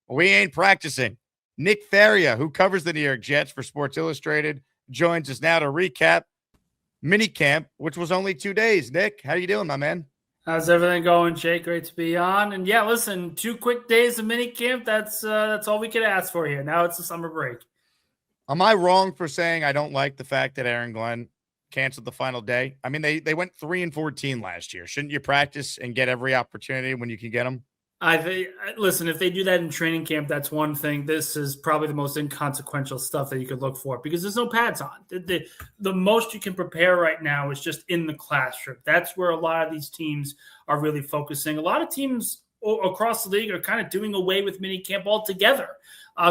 We ain't practicing. Nick Faria, who covers the New York Jets for Sports Illustrated, joins us now to recap Minicamp, which was only 2 days. Nick, how you doing, my man? How's everything going, Jake? Great to be on. And yeah, listen, 2 quick days of minicamp. That's all we could ask for here. Now it's a summer break. Am I wrong for saying I don't like the fact that Aaron Glenn canceled the final day? I mean, they went 3-14 last year. Shouldn't you practice and get every opportunity when you can get them? Listen, if they do that in training camp, that's one thing. This is probably the most inconsequential stuff that you could look for because there's no pads on. The most you can prepare right now is just in the classroom. That's where a lot of these teams are really focusing. A lot of teams across the league are kind of doing away with minicamp altogether.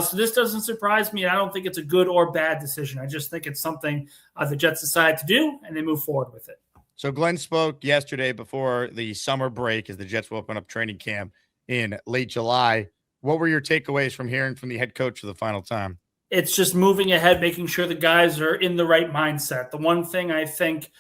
So this doesn't surprise me. I don't think it's a good or bad decision. I just think it's something the Jets decide to do, and they move forward with it. So Glenn spoke yesterday before the summer break as the Jets will open up training camp in late July. What were your takeaways from hearing from the head coach for the final time? It's just moving ahead, making sure the guys are in the right mindset. The one thing I think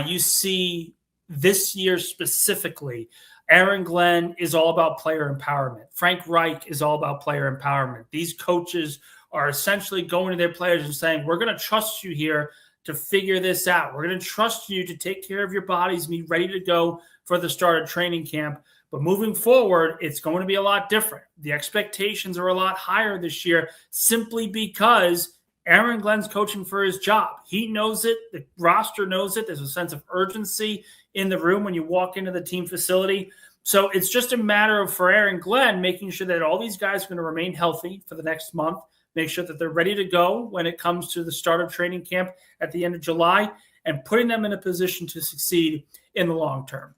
you see this year specifically, Aaron Glenn is all about player empowerment. Frank Reich is all about player empowerment. These coaches are essentially going to their players and saying, we're going to trust you here to figure this out. We're going to trust you to take care of your bodies and be ready to go for the start of training camp. But moving forward, it's going to be a lot different. The expectations are a lot higher this year simply because Aaron Glenn's coaching for his job. He knows it. The roster knows it. There's a sense of urgency in the room when you walk into the team facility. So it's just a matter of, for Aaron Glenn, making sure that all these guys are going to remain healthy for the next month, make sure that they're ready to go when it comes to the start of training camp at the end of July, and putting them in a position to succeed in the long term.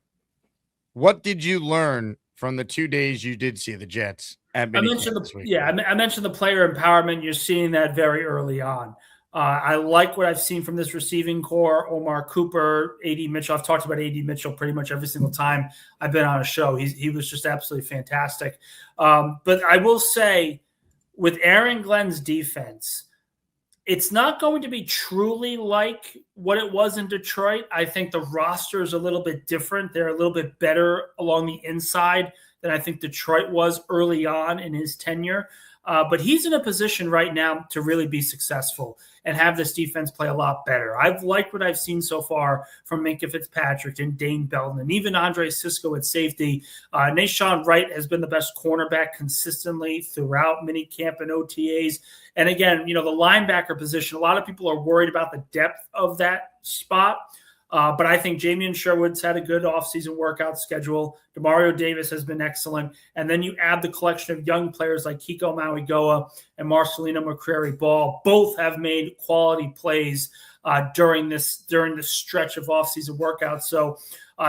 What did you learn from the 2 days you did see the Jets at minicamp this week? Yeah, I mentioned the player empowerment. You're seeing that very early on. I like what I've seen from this receiving core. Omar Cooper, A.D. Mitchell. I've talked about A.D. Mitchell pretty much every single time I've been on a show. He was just absolutely fantastic. But I will say, with Aaron Glenn's defense, it's not going to be truly like what it was in Detroit. I think the roster is a little bit different. They're a little bit better along the inside than I think Detroit was early on in his tenure. But he's in a position right now to really be successful and have this defense play a lot better. I've liked what I've seen so far from Minkah Fitzpatrick and Dane Belton and even Andre Sisco at safety. Nahshon Wright has been the best cornerback consistently throughout minicamp and OTAs. And again, the linebacker position, a lot of people are worried about the depth of that spot. But I think Jamian Sherwood's had a good offseason workout schedule. Demario Davis has been excellent. And then you add the collection of young players like Kiko Mauigoa and Marcelino McCrary-Ball. Both have made quality plays during this stretch of offseason workouts. So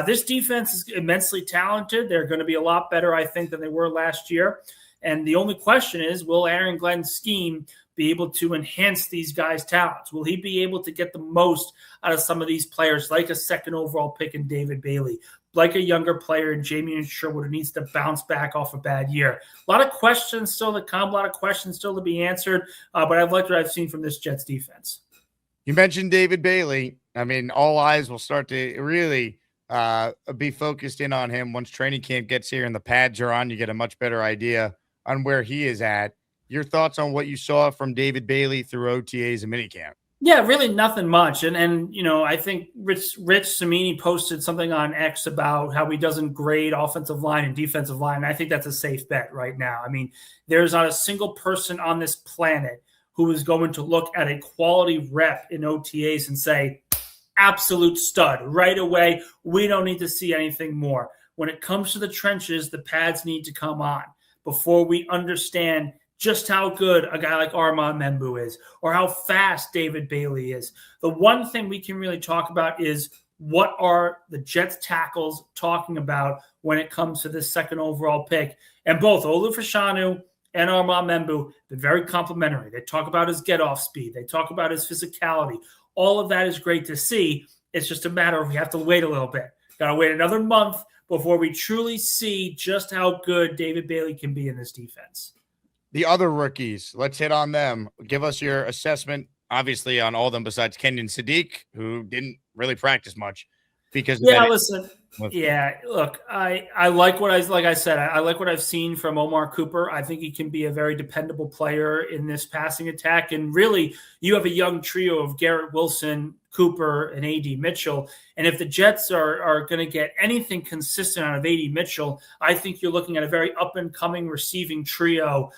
this defense is immensely talented. They're going to be a lot better, I think, than they were last year. And the only question is, will Aaron Glenn's scheme be able to enhance these guys' talents? Will he be able to get the most out of some of these players, like a second overall pick in David Bailey, like a younger player in Jamian Sherwood who needs to bounce back off a bad year? A lot of questions still to come, a lot of questions still to be answered, but I've liked what I've seen from this Jets defense. You mentioned David Bailey. I mean, all eyes will start to really be focused in on him once training camp gets here and the pads are on. You get a much better idea on where he is at. Your thoughts on what you saw from David Bailey through OTAs and minicamp? Yeah, really nothing much. And I think Rich Cimini posted something on X about how he doesn't grade offensive line and defensive line. And I think that's a safe bet right now. I mean, there's not a single person on this planet who is going to look at a quality rep in OTAs and say, absolute stud right away. We don't need to see anything more. When it comes to the trenches, the pads need to come on before we understand just how good a guy like Armand Membu is or how fast David Bailey is. The one thing we can really talk about is what are the Jets tackles talking about when it comes to this second overall pick. And both Olu Fashanu and Armand Membu have been very complimentary. They talk about his get-off speed. They talk about his physicality. All of that is great to see. It's just a matter of we have to wait a little bit. Got to wait another month before we truly see just how good David Bailey can be in this defense. The other rookies, let's hit on them. Give us your assessment, obviously, on all of them besides Kenyon Sadiq, who didn't really practice much because of listen, Yeah, look, I like what I said, I like what I've seen from Omar Cooper. I think he can be a very dependable player in this passing attack. And really, you have a young trio of Garrett Wilson, Cooper, and AD Mitchell. And if the Jets are going to get anything consistent out of AD Mitchell, I think you're looking at a very up and coming receiving trio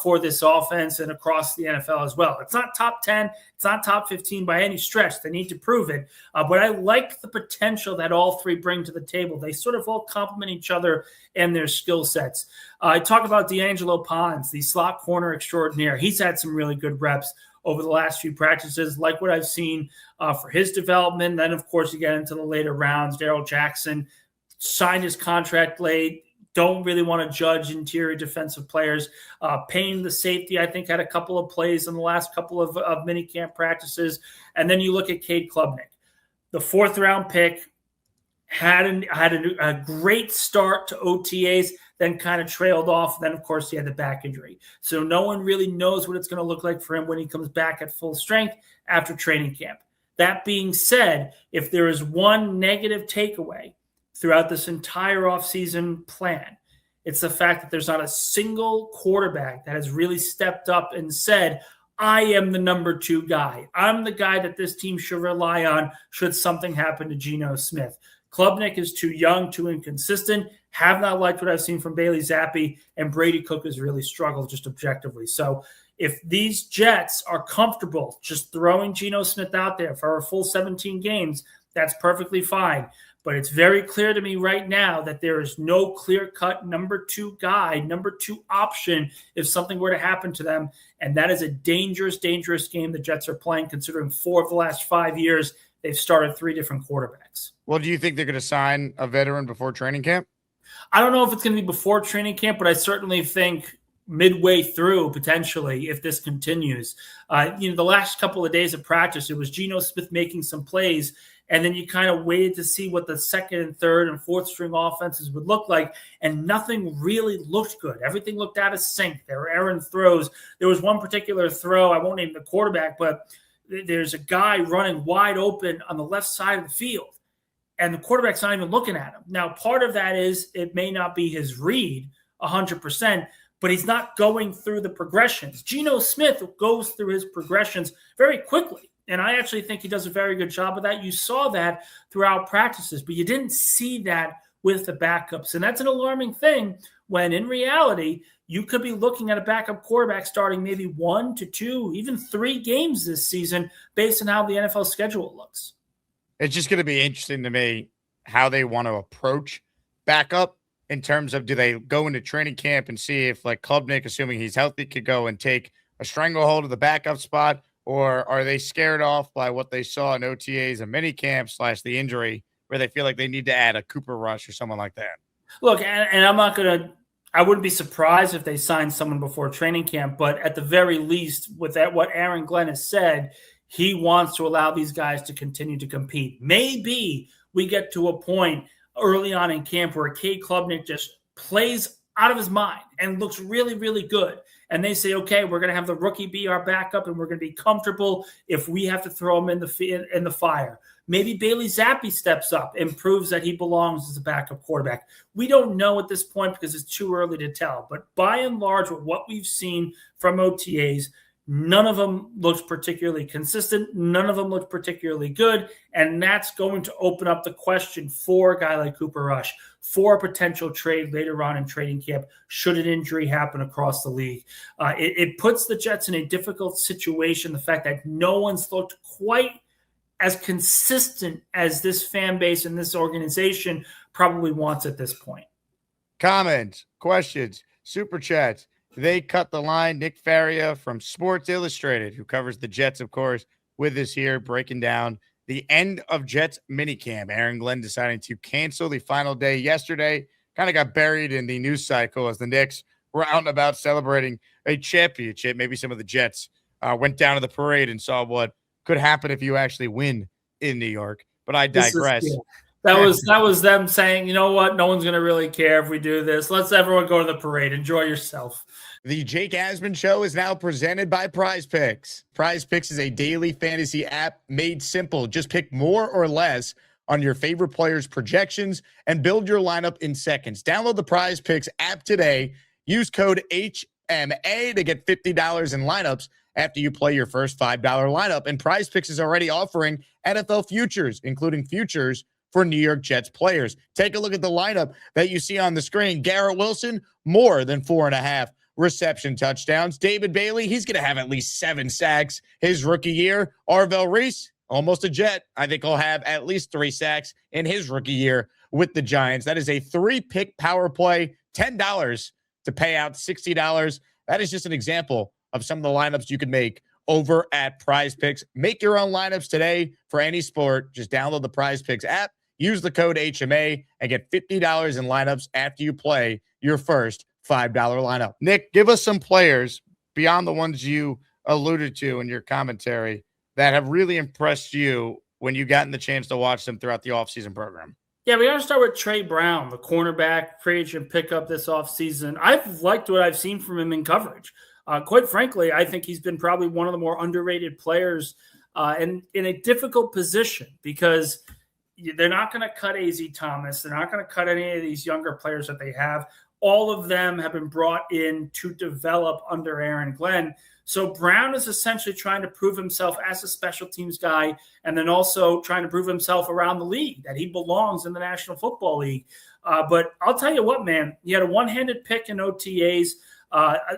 for this offense and across the NFL as well. It's not top 10, it's not top 15 by any stretch. They need to prove it. But I like the potential that all three bring to the table. They sort of all complement each other and their skill sets. I talk about D'Angelo Ponds, the slot corner extraordinaire. He's had some really good reps over the last few practices, like what I've seen for his development. Then, of course, you get into the later rounds. Darrell Jackson signed his contract late. Don't really want to judge interior defensive players. Payne, the safety, I think, had a couple of plays in the last couple of minicamp practices. And then you look at Cade Klubnik, the fourth-round pick, had a great start to OTAs, then kind of trailed off. Then, of course, he had the back injury. So no one really knows what it's going to look like for him when he comes back at full strength after training camp. That being said, if there is one negative takeaway throughout this entire offseason plan, it's the fact that there's not a single quarterback that has really stepped up and said, I am the number 2 guy. I'm the guy that this team should rely on should something happen to Geno Smith. Klubnik is too young, too inconsistent. Have not liked what I've seen from Bailey Zappi, and Brady Cook has really struggled just objectively. So if these Jets are comfortable just throwing Geno Smith out there for a full 17 games, that's perfectly fine. But it's very clear to me right now that there is no clear-cut number 2 guy, number 2 option if something were to happen to them. And that is a dangerous, dangerous game the Jets are playing, considering 4 of the last 5 years they've started 3 different quarterbacks. Well, do you think they're going to sign a veteran before training camp? I don't know if it's going to be before training camp, but I certainly think midway through, potentially, if this continues. The last couple of days of practice, it was Geno Smith making some plays, and then you kind of waited to see what the second and third and fourth string offenses would look like, and nothing really looked good. Everything looked out of sync. There were errant throws. There was one particular throw, I won't name the quarterback, but there's a guy running wide open on the left side of the field, and the quarterback's not even looking at him. Now, part of that is it may not be his read 100%, but he's not going through the progressions. Geno Smith goes through his progressions very quickly, and I actually think he does a very good job of that. You saw that throughout practices, but you didn't see that with the backups, and that's an alarming thing when, in reality, you could be looking at a backup quarterback starting maybe 1 to 2, even 3 games this season based on how the NFL schedule looks. It's just going to be interesting to me how they want to approach backup in terms of, do they go into training camp and see if, like, Klubnik, assuming he's healthy, could go and take a stranglehold of the backup spot, or are they scared off by what they saw in OTAs and minicamp / the injury where they feel like they need to add a Cooper Rush or someone like that? Look, and I'm not going to – I wouldn't be surprised if they signed someone before training camp, but at the very least, with that, what Aaron Glenn has said – he wants to allow these guys to continue to compete. Maybe we get to a point early on in camp where Cade Klubnik just plays out of his mind and looks really, really good. And they say, okay, we're going to have the rookie be our backup, and we're going to be comfortable if we have to throw him in the fire. Maybe Bailey Zappi steps up and proves that he belongs as a backup quarterback. We don't know at this point because it's too early to tell. But by and large, with what we've seen from OTAs, none of them looks particularly consistent. None of them look particularly good. And that's going to open up the question for a guy like Cooper Rush, for a potential trade later on in training camp, should an injury happen across the league. It puts the Jets in a difficult situation, the fact that no one's looked quite as consistent as this fan base and this organization probably wants at this point. Comments, questions, super chats. They cut the line. Nick Faria from Sports Illustrated, who covers the Jets, of course, with us here, breaking down the end of Jets minicamp. Aaron Glenn deciding to cancel the final day yesterday. Kind of got buried in the news cycle as the Knicks were out and about celebrating a championship. Maybe some of the Jets went down to the parade and saw what could happen if you actually win in New York. But I digress. That was them saying, you know what? No one's going to really care if we do this. Let's everyone go to the parade. Enjoy yourself. The Jake Asman Show is now presented by PrizePicks. PrizePicks is a daily fantasy app made simple. Just pick more or less on your favorite players' projections and build your lineup in seconds. Download the PrizePicks app today. Use code HMA to get $50 in lineups after you play your first $5 lineup. And PrizePicks is already offering NFL futures, including futures for New York Jets players. Take a look at the lineup that you see on the screen. Garrett Wilson, more than 4.5 reception touchdowns. David Bailey, he's going to have at least 7 sacks his rookie year. Arvell Reese, almost a Jet. I think he'll have at least 3 sacks in his rookie year with the Giants. That is a 3-pick power play, $10 to pay out $60. That is just an example of some of the lineups you can make over at PrizePicks. Make your own lineups today for any sport. Just download the PrizePicks app, use the code HMA, and get $50 in lineups after you play your first $5 lineup. Nick, give us some players beyond the ones you alluded to in your commentary that have really impressed you when you've gotten the chance to watch them throughout the offseason program. Yeah, we got to start with Trey Brown, the cornerback, free agent pickup this offseason. I've liked what I've seen from him in coverage. Quite frankly, I think he's been probably one of the more underrated players in a difficult position because they're not going to cut AZ Thomas. They're not going to cut any of these younger players that they have. All of them have been brought in to develop under Aaron Glenn. So Brown is essentially trying to prove himself as a special teams guy and then also trying to prove himself around the league, that he belongs in the National Football League. But I'll tell you what, man, he had a one-handed pick in OTAs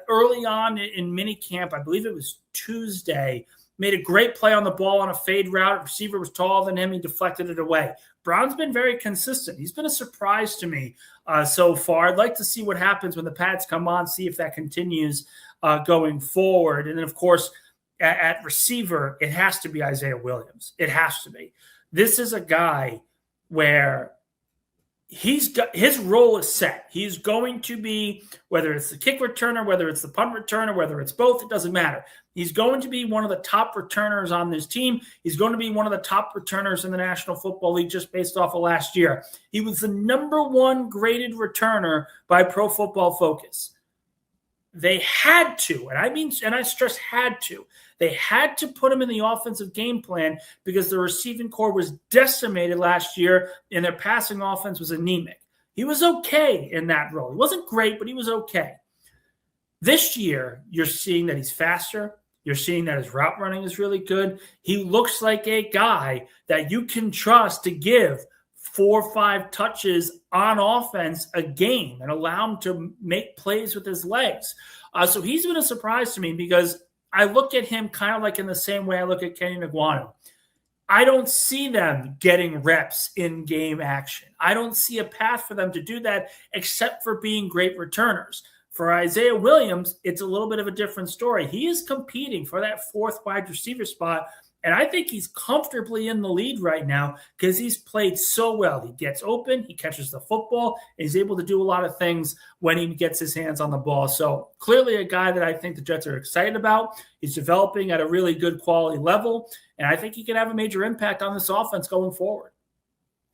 early on in minicamp. I believe it was Tuesday. Made a great play on the ball on a fade route. Receiver was taller than him. He deflected it away. Brown's been very consistent. He's been a surprise to me so far. I'd like to see what happens when the pads come on, see if that continues going forward. And then, of course, at receiver, it has to be Isaiah Williams. It has to be. This is a guy where his role is set. He's going to be, whether it's the kick returner, whether it's the punt returner, whether it's both, it doesn't matter. He's going to be one of the top returners on this team. He's going to be one of the top returners in the National Football League just based off of last year. He was the #1 graded returner by Pro Football Focus. They had to, and I stress had to, they had to put him in the offensive game plan because the receiving core was decimated last year and their passing offense was anemic. He was okay in that role. He wasn't great, but he was okay. This year, you're seeing that he's faster. You're seeing that his route running is really good. He looks like a guy that you can trust to give 4 or 5 touches on offense a game and allow him to make plays with his legs. So he's been a surprise to me because I look at him kind of like in the same way I look at Kenny Nguanu. I don't see them getting reps in game action. I don't see a path for them to do that except for being great returners. For Isaiah Williams, it's a little bit of a different story. He is competing for that 4th wide receiver spot, and I think he's comfortably in the lead right now because he's played so well. He gets open, he catches the football, and he's able to do a lot of things when he gets his hands on the ball. So clearly a guy that I think the Jets are excited about. He's developing at a really good quality level, and I think he can have a major impact on this offense going forward.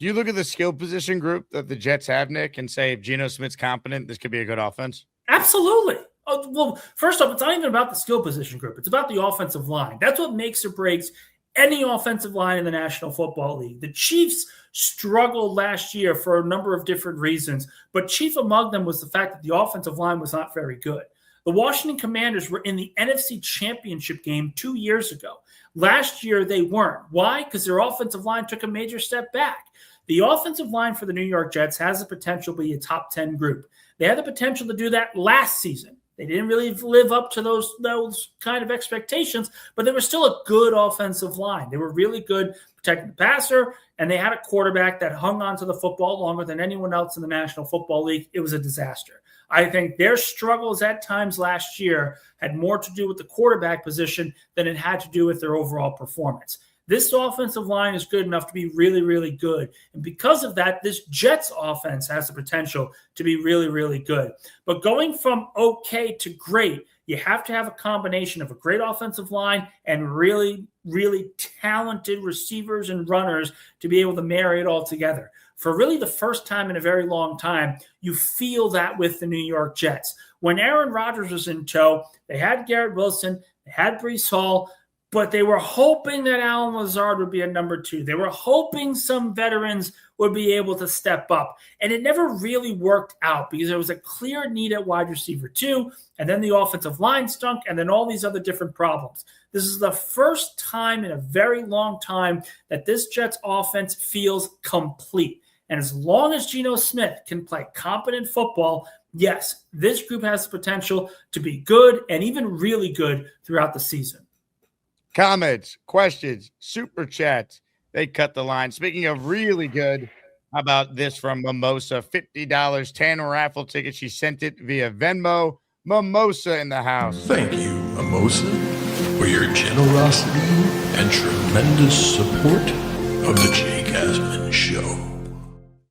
Do you look at the skill position group that the Jets have, Nick, and say if Geno Smith's competent, this could be a good offense? Absolutely. Oh, well, first off, it's not even about the skill position group. It's about the offensive line. That's what makes or breaks any offensive line in the National Football League. The Chiefs struggled last year for a number of different reasons, but chief among them was the fact that the offensive line was not very good. The Washington Commanders were in the NFC Championship game 2 years ago. Last year, they weren't. Why? Because their offensive line took a major step back. The offensive line for the New York Jets has the potential to be a top 10 group. They had the potential to do that last season. They didn't really live up to those kind of expectations, but they were still a good offensive line. They were really good protecting the passer, and they had a quarterback that hung onto the football longer than anyone else in the National Football League. It was a disaster. I think their struggles at times last year had more to do with the quarterback position than it had to do with their overall performance. This offensive line is good enough to be really, really good. And because of that, this Jets offense has the potential to be really, really good. But going from okay to great, you have to have a combination of a great offensive line and really, really talented receivers and runners to be able to marry it all together. For really the first time in a very long time, you feel that with the New York Jets. When Aaron Rodgers was in tow, they had Garrett Wilson, they had Breece Hall. but they were hoping that Allen Lazard would be a number 2. They were hoping some veterans would be able to step up. And it never really worked out because there was a clear need at wide receiver 2, and then the offensive line stunk, and then all these other different problems. This is the first time in a very long time that this Jets offense feels complete. And as long as Geno Smith can play competent football, yes, this group has the potential to be good and even really good throughout the season. Comments, questions, super chats. They cut the line. Speaking of really good, how about this from Mimosa? $50 10 raffle ticket. She sent it via Venmo. Mimosa in the house. Thank you, Mimosa, for your generosity and tremendous support of the Jake Asman Show.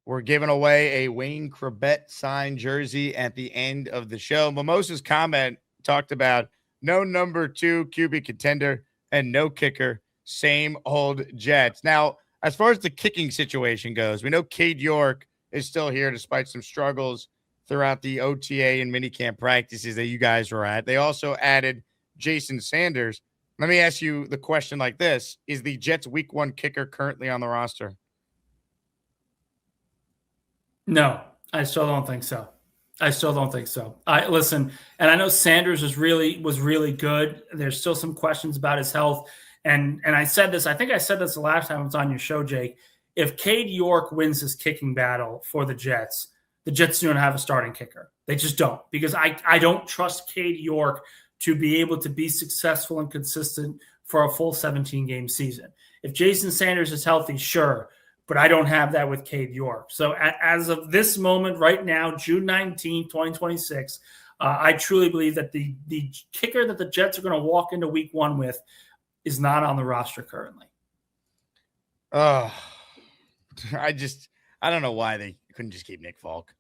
We're giving away a Wayne Krebet signed jersey at the end of the show. Mimosa's comment talked about no number 2 QB contender and no kicker, same old Jets. Now, as far as the kicking situation goes, we know Cade York is still here despite some struggles throughout the OTA and minicamp practices that you guys were at. They also added Jason Sanders. Let me ask you the question like this. Is the Jets week 1 kicker currently on the roster? No, I still don't think so. Listen, and I know Sanders was really good. There's still some questions about his health. And I said this, I think I said this the last time I was on your show, Jake. If Cade York wins this kicking battle for the Jets don't have a starting kicker. They just don't, because I don't trust Cade York to be able to be successful and consistent for a full 17-game season. If Jason Sanders is healthy, sure, but I don't have that with Cade York. So as of this moment right now, June 19, 2026, I truly believe that the kicker that the Jets are going to walk into week 1 with is not on the roster currently. I don't know why they couldn't just keep Nick Falk.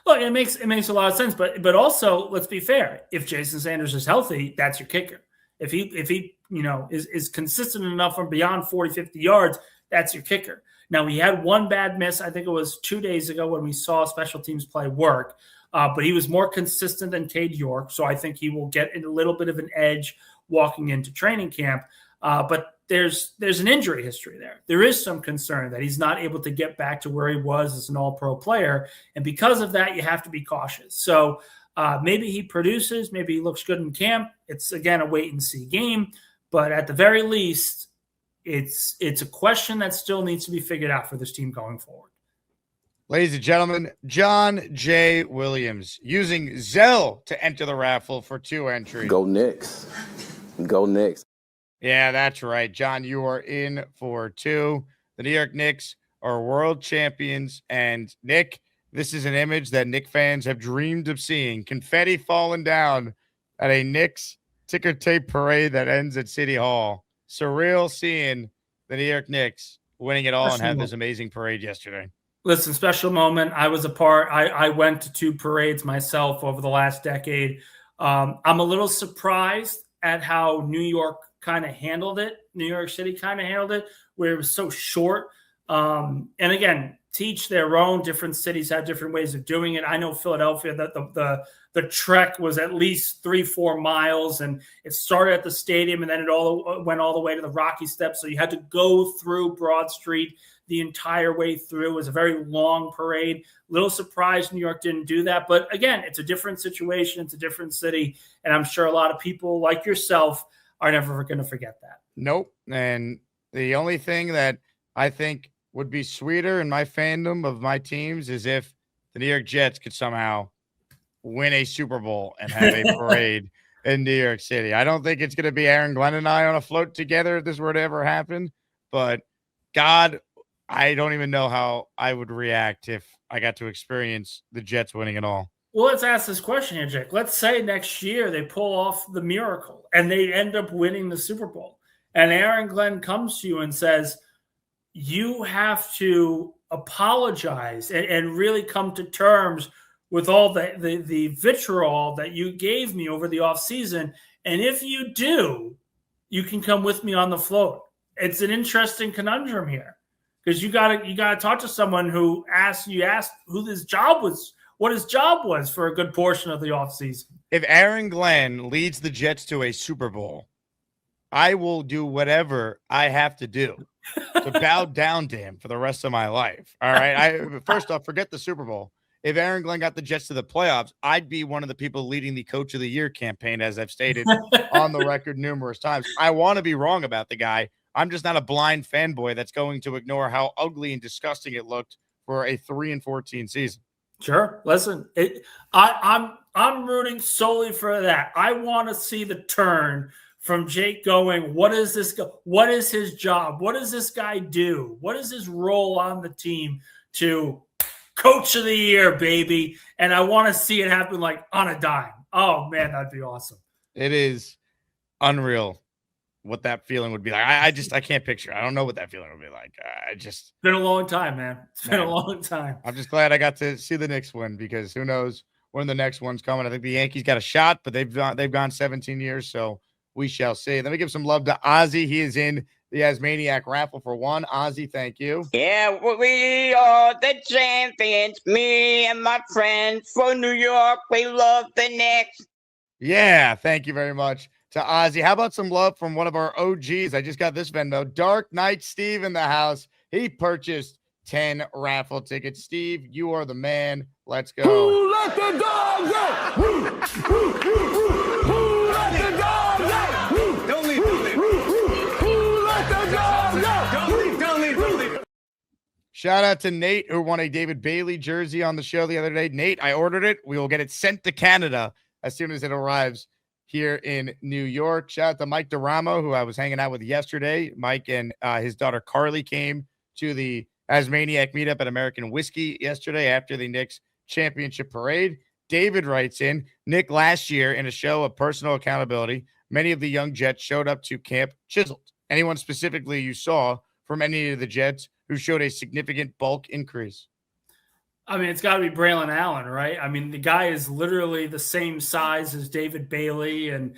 Look, it makes a lot of sense, but also let's be fair. If Jason Sanders is healthy, that's your kicker. If he is consistent enough from beyond 40, 50 yards, that's your kicker. Now, we had one bad miss. I think it was 2 days ago when we saw special teams play work, but he was more consistent than Cade York. So I think he will get a little bit of an edge walking into training camp. But there's an injury history there. There is some concern that he's not able to get back to where he was as an all-pro player. And because of that, you have to be cautious. So maybe he produces, maybe he looks good in camp. It's, again, a wait-and-see game. But at the very least, it's a question that still needs to be figured out for this team going forward. Ladies and gentlemen, John J. Williams using Zelle to enter the raffle for 2 entries. Go Knicks. Go Knicks. Yeah, that's right. John, you are in for 2. The New York Knicks are world champions. And Nick, this is an image that Knicks fans have dreamed of seeing. Confetti falling down at a Knicks ticker tape parade that ends at City Hall. Surreal seeing the New York Knicks winning it all and have this amazing parade yesterday. Listen, special moment. I was a part. I went to 2 parades myself over the last decade. I'm a little surprised at how New York kind of handled it. New York City kind of handled it, where it was so short. And again, teach their own. Different cities have different ways of doing it. I know Philadelphia, that the trek was at least 3-4 miles, and it started at the stadium, and then it all went all the way to the Rocky Steps. So you had to go through Broad Street the entire way through. It was a very long parade. Little surprised New York didn't do that. But again, it's a different situation. It's a different city. And I'm sure a lot of people like yourself are never going to forget that. Nope. And the only thing that I think would be sweeter in my fandom of my teams is if the New York Jets could somehow win a Super Bowl and have a parade in New York City. I don't think it's going to be Aaron Glenn and I on a float together if this were to ever happen. But God, I don't even know how I would react if I got to experience the Jets winning it all. Well, let's ask this question here, Jake. Let's say next year they pull off the miracle and they end up winning the Super Bowl. And Aaron Glenn comes to you and says, you have to apologize and really come to terms with all the vitriol that you gave me over the offseason. And if you do, you can come with me on the float. It's an interesting conundrum here. Because you gotta talk to someone who asked who his job was, what his job was for a good portion of the offseason. If Aaron Glenn leads the Jets to a Super Bowl, I will do whatever I have to do to bow down to him for the rest of my life. All right. First off, forget the Super Bowl. If Aaron Glenn got the Jets to the playoffs, I'd be one of the people leading the Coach of the Year campaign, as I've stated on the record numerous times. I want to be wrong about the guy. I'm just not a blind fanboy that's going to ignore how ugly and disgusting it looked for a 3-14 season. Sure. Listen, I'm rooting solely for that. I want to see the turn from Jake going, what is this? What is his job? What does this guy do? What is his role on the team to Coach of the Year, baby? And I want to see it happen like on a dime. Oh man, that'd be awesome. It is unreal what that feeling would be like. I can't picture. I don't know what that feeling would be like. It's been a long time, man. It's been a long time. I'm just glad I got to see the Knicks win, because who knows when the next one's coming. I think the Yankees got a shot, but they've gone 17 years, so we shall see. Let me give some love to Ozzy. He is in the Asmaniac raffle for one. Ozzy, thank you. Yeah, we are the champions. Me and my friends from New York, we love the Knicks. Yeah, thank you very much to Ozzy. How about some love from one of our OGs? I just got this Venmo. Dark Knight Steve in the house. He purchased 10 raffle tickets. Steve, you are the man. Let's go. Who let the dogs out? Who let the dogs out? Don't leave. Who let the dogs out? Don't leave. Shout out to Nate, who won a David Bailey jersey on the show the other day. Nate, I ordered it. We will get it sent to Canada as soon as it arrives here in New York. Shout out to Mike DeRamo, who I was hanging out with yesterday. Mike and his daughter Carly came to the Asmaniac meetup at American Whiskey yesterday after the Knicks championship parade. David writes in, Nick, last year in a show of personal accountability, many of the young Jets showed up to camp chiseled. Anyone specifically you saw from any of the Jets who showed a significant bulk increase? I mean, it's got to be Braylon Allen, right? I mean, the guy is literally the same size as David Bailey and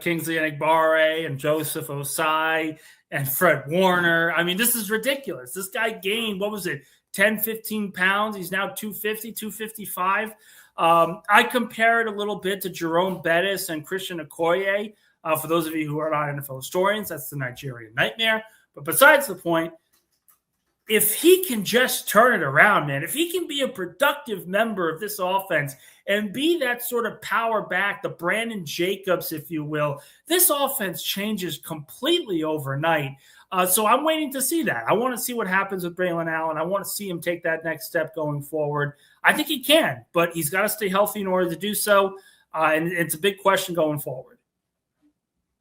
Kingsley Enagbare and Joseph Osai and Fred Warner. I mean, this is ridiculous. This guy gained, 10, 15 pounds. He's now 250, 255. I compare it a little bit to Jerome Bettis and Christian Okoye. For those of you who are not NFL historians, that's the Nigerian nightmare. But besides the point, if he can just turn it around, man, if he can be a productive member of this offense and be that sort of power back, the Brandon Jacobs, if you will, this offense changes completely overnight. So I'm waiting to see that. I want to see what happens with Braylon Allen. I want to see him take that next step going forward. I think he can, but he's got to stay healthy in order to do so. And it's a big question going forward.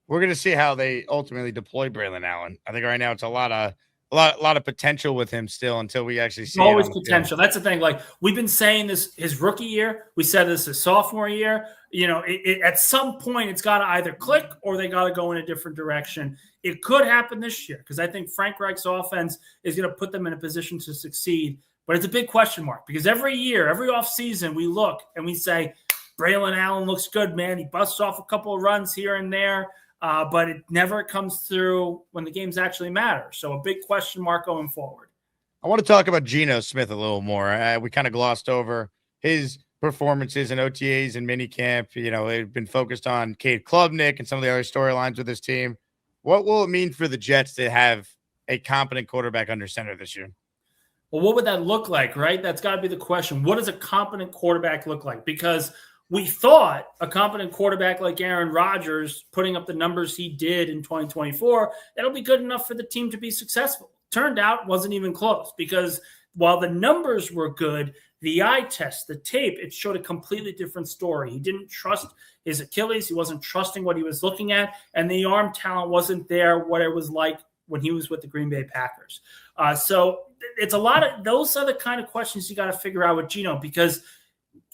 We're going to see how they ultimately deploy Braylon Allen. I think right now it's a lot of potential with him still until we actually see always potential. That's the thing. Like we've been saying this his rookie year. We said this his sophomore year. You know, at some point it's got to either click or they got to go in a different direction. It could happen this year because I think Frank Reich's offense is going to put them in a position to succeed. But it's a big question mark because every year, every offseason, we look and we say, Braylon Allen looks good, man. He busts off a couple of runs here and there. But it never comes through when the games actually matter. So a big question mark going forward. I want to talk about Geno Smith a little more. We kind of glossed over his performances in OTAs and minicamp. You know, they've been focused on Cade Klubnik and some of the other storylines with this team. What will it mean for the Jets to have a competent quarterback under center this year? Well, what would that look like, right? That's got to be the question. What does a competent quarterback look like? Because we thought a competent quarterback like Aaron Rodgers putting up the numbers he did in 2024, that'll be good enough for the team to be successful. Turned out it wasn't even close because while the numbers were good, the eye test, the tape, it showed a completely different story. He didn't trust his Achilles. He wasn't trusting what he was looking at, and the arm talent wasn't there what it was like when he was with the Green Bay Packers. So it's a lot of – those are the kind of questions you got to figure out with Geno because –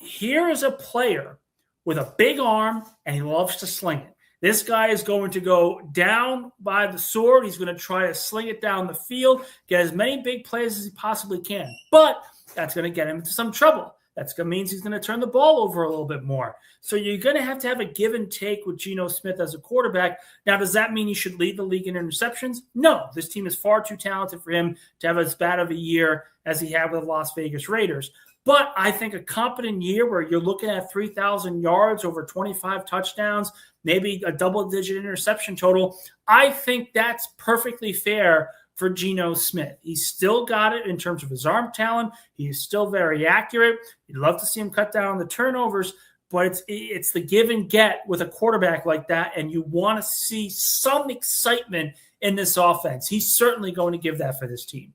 here is a player with a big arm, and he loves to sling it. This guy is going to go down by the sword. He's going to try to sling it down the field, get as many big plays as he possibly can. But that's going to get him into some trouble. That means he's going to turn the ball over a little bit more. So you're going to have a give and take with Geno Smith as a quarterback. Now, does that mean he should lead the league in interceptions? No. This team is far too talented for him to have as bad of a year as he had with the Las Vegas Raiders. But I think a competent year where you're looking at 3,000 yards, over 25 touchdowns, maybe a double-digit interception total, I think that's perfectly fair for Geno Smith. He's still got it in terms of his arm talent. He is still very accurate. You'd love to see him cut down on the turnovers, but it's the give and get with a quarterback like that, and you want to see some excitement in this offense. He's certainly going to give that for this team.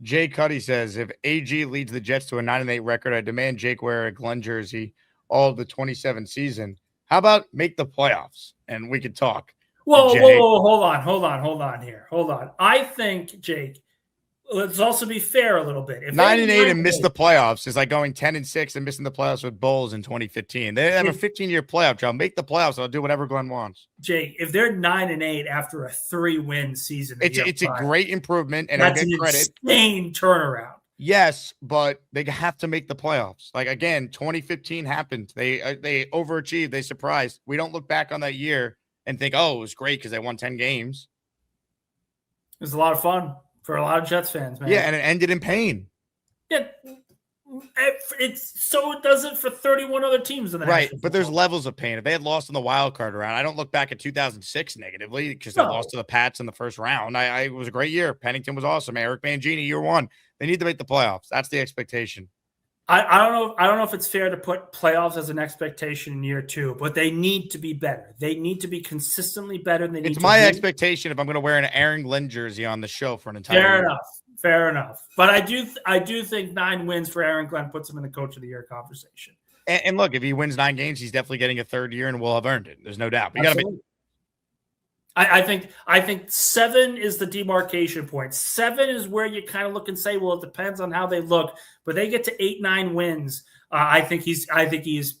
Jay Cuddy says, if AG leads the Jets to a 9-8 record, I demand Jake wear a Glenn jersey all of the 27 season. How about make the playoffs? And we could talk. Whoa, hold on here. Hold on. I think, Jake, let's also be fair a little bit. If 9-8 and miss the playoffs is like going 10-6 and missing the playoffs with Bulls in 2015. They have a 15-year playoff trial. Make the playoffs. I'll do whatever Glenn wants. Jake, if they're 9-8 after a 3-win season, it's a great improvement, and that's I get credit. Insane turnaround. Yes, but they have to make the playoffs. Like, again, 2015 happened. They overachieved. They surprised. We don't look back on that year and think, oh, it was great because they won 10 games. It was a lot of fun for a lot of Jets fans, man. Yeah, and it ended in pain. Yeah, it does it for 31 other teams in the right. National But there's Football. levels of pain. If they had lost in the wild card round, I don't look back at 2006 negatively because they lost to the Pats in the first round. It was a great year. Pennington was awesome. Eric Mangini, year one. They need to make the playoffs. That's the expectation. I don't know. I don't know if it's fair to put playoffs as an expectation in year two, but they need to be better. They need to be consistently better. It's my expectation if I'm going to wear an Aaron Glenn jersey on the show for an entire year. Fair enough. But I do think 9 wins for Aaron Glenn puts him in the Coach of the Year conversation. And look, if he wins 9 games, he's definitely getting a third year and will have earned it. There's no doubt. But I think 7 is the demarcation point. 7 is where you kind of look and say, well, it depends on how they look. But they get to 8-9 wins. I think he's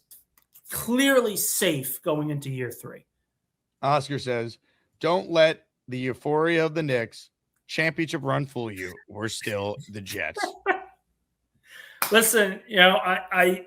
clearly safe going into year 3. Oscar says, don't let the euphoria of the Knicks championship run fool you. We're still the Jets. Listen, I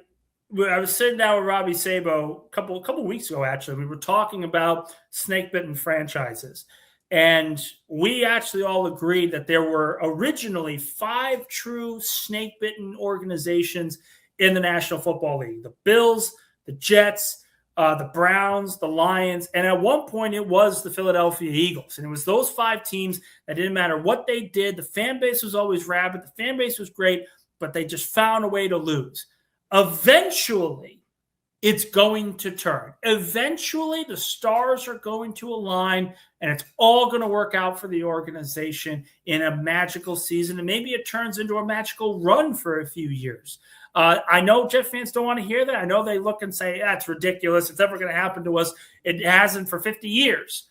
was sitting down with Robbie Sabo a couple weeks ago, actually. We were talking about snake-bitten franchises. And we actually all agreed that there were originally 5 true snake-bitten organizations in the National Football League. The Bills, the Jets, the Browns, the Lions, and at one point it was the Philadelphia Eagles. And it was those 5 teams that didn't matter what they did. The fan base was always rabid. The fan base was great, but they just found a way to lose. Eventually, it's going to turn. Eventually, the stars are going to align, and it's all going to work out for the organization in a magical season. And maybe it turns into a magical run for a few years. I know Jet fans don't want to hear that. I know they look and say, that's ridiculous. It's never going to happen to us. It hasn't for 50 years.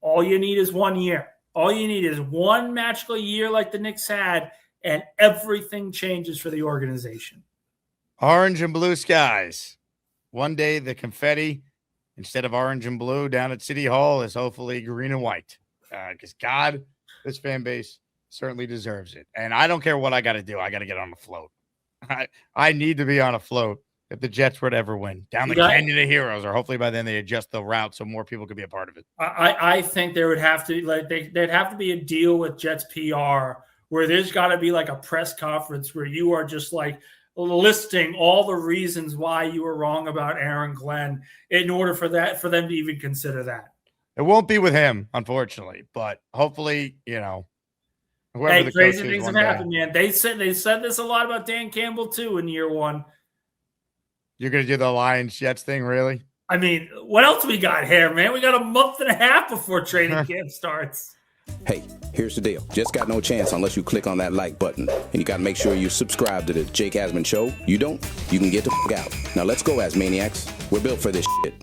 All you need is 1 year. All you need is one magical year like the Knicks had, and everything changes for the organization. Orange and blue skies. One day the confetti, instead of orange and blue down at City Hall, is hopefully green and white. Because God, this fan base certainly deserves it. And I don't care what I got to do. I got to get on the float. I need to be on a float if the Jets were to ever win. Down the Canyon of Heroes, or hopefully by then they adjust the route so more people could be a part of it. I think there would have to there'd have to be a deal with Jets PR where there's got to be like a press conference where you are just like listing all the reasons why you were wrong about Aaron Glenn in order for them to even consider that. It won't be with him, unfortunately, but hopefully, Hey, crazy things have happened, man. They said this a lot about Dan Campbell too in year 1. You're gonna do the Lions Jets thing, really? I mean, what else we got here, man? We got a month and a half before training camp starts. Hey, here's the deal. Just got no chance unless you click on that like button. And you got to make sure you subscribe to the Jake Asman Show. You don't, you can get the out. Now let's go, Asmaniacs. We're built for this shit.